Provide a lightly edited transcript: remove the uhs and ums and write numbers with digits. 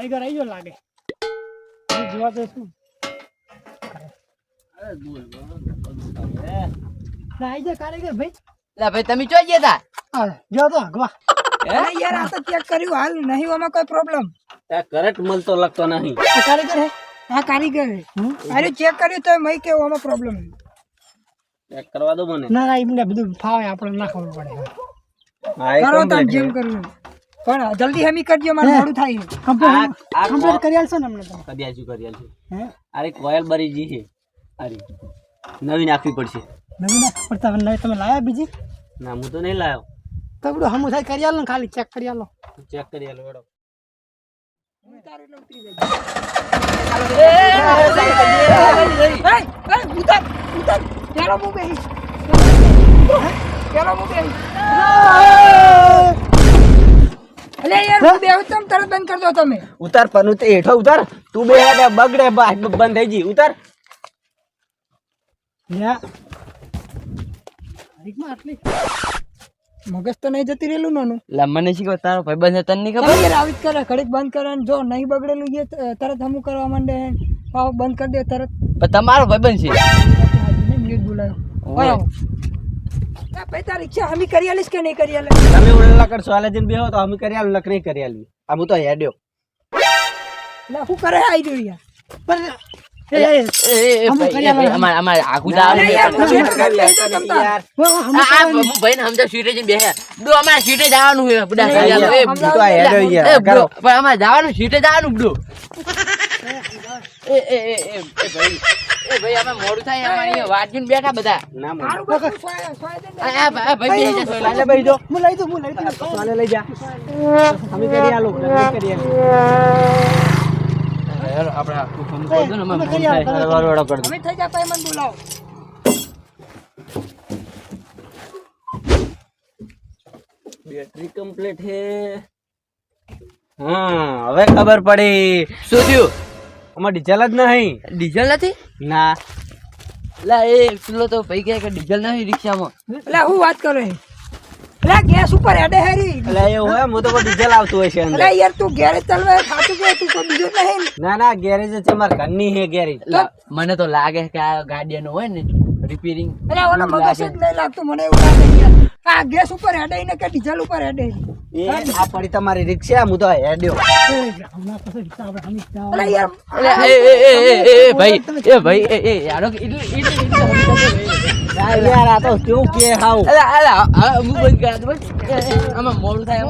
કારીગર આવી ગયો લાગે જોવા તો શું આવી જાય કારીગર ભાઈ લા ભાઈ તમે ચો ગયા હા જો તો અગવા યાર આ તો ચેક કર્યું હાલ નહીં આમાં કોઈ પ્રોબ્લેમ કરંટ મળતો લગતો નહીં કારીગર હે હા કારીગર અરે ચેક કર્યું તો મય કે આમાં પ્રોબ્લેમ ચેક કરવા દો મને ના એમને બધું ફાવે આપણે ના ખબર પડે કરો તમે જેમ કરવું પણ જલ્દી હમી કરજો મારે મોડું થાય કમ્પ્લીટ કરી આલશો ને અમને તો કરી આલશું હે અરે કોયલ બરી જી છે અરે નવી નાખવી પડશે નવી ના પડતા નવી તમે લાયા બીજી ના હું તો નહીં લાયો તો બધું હમું થાય કરી આલો ને ખાલી ચેક કરી આલો ચેક કરી આલો વેડો તરત બંધ કરી દો તમે ઉતાર પનું તે હેઠો ઉતાર તું બે બગડે બંધ થઈ જી ઉતાર આટલી મગજ તો નહીં જતી રહેલું નાનું લા મને શીખો તારો ભાઈ બંધ તને નહીં ખબર યાર આવી જ કરે ઘડીક બંધ કરે ને જો નહીં બગડેલું છે તરત હમું કરવા માંડે પાવ બંધ કરી દે તરત પણ તમારો ભાઈ બંધ છે મિનિટ બોલાયો બરાબર ભાઈ તારી ઈચ્છા હમી કરી આલીશ કે નહીં કરી આલે તમે ઓલા કરશો આલે દિન બેહો તો અમે કરી આલું લક નહીં કરી આલવી આ હું તો હેડ્યો ના હું કરે આવી રહ્યો યાર પણ અમાર આગુ જાવ ભાઈ ને સમજા સીટે જઈને બેહ્યા બડો અમાર સીટે જવાનું છે બડા પણ અમાર જવાનું સીટે જવાનું બડો એ ભાઈ અમે મોડું થાય અમારી વાટજીને બેઠા બધા ના મારું બસ ભાઈ લાલે બેહી જો હું લઈ દઉં ચાલે લઈ જા અમે કરી આલું કરી આલું આપણે આખું ફોન કરી દો ને અમે ફોન થાય વાળો કરી દો અમે થઈ જા ભાઈ મને બોલાવો બેટરી કમ્પ્લીટ હે હા હવે ખબર પડી શું થયું આમાં ડીઝલ જ નહીં ડીઝલ નથી ના લા એ પેલો તો ભાઈ કહે કે ડીઝલ નહીં રિક્ષામાં એટલે હું વાત કરે એટલે ગેસ ઉપર હેડે હેરી એટલે એ હોય હું તો ડીઝલ આવતું હોય છે અંદર એટલે યાર તું ગેરેજ ચાલવા ખાતું કે તું કોઈ બીજો નહીં ના ના ગેરેજ છે મારા ઘરની હે ગેરેજ મને તો લાગે કે આ ગાડીનો હોય ને રિપેરિંગ એટલે ઓનો મગજ જ નહીં લાગતું મને એવું લાગે યાર આ ગેસ ઉપર હેડે ને કે ડીઝલ ઉપર હેડે એ આ પડી તમારી રિક્ષા હું તો હેડ્યો એટલે યાર ભાઈ યાર યાર આ તો કેવું કે હાવ હું બંધ કરા દઉં આમાં મોડું થાય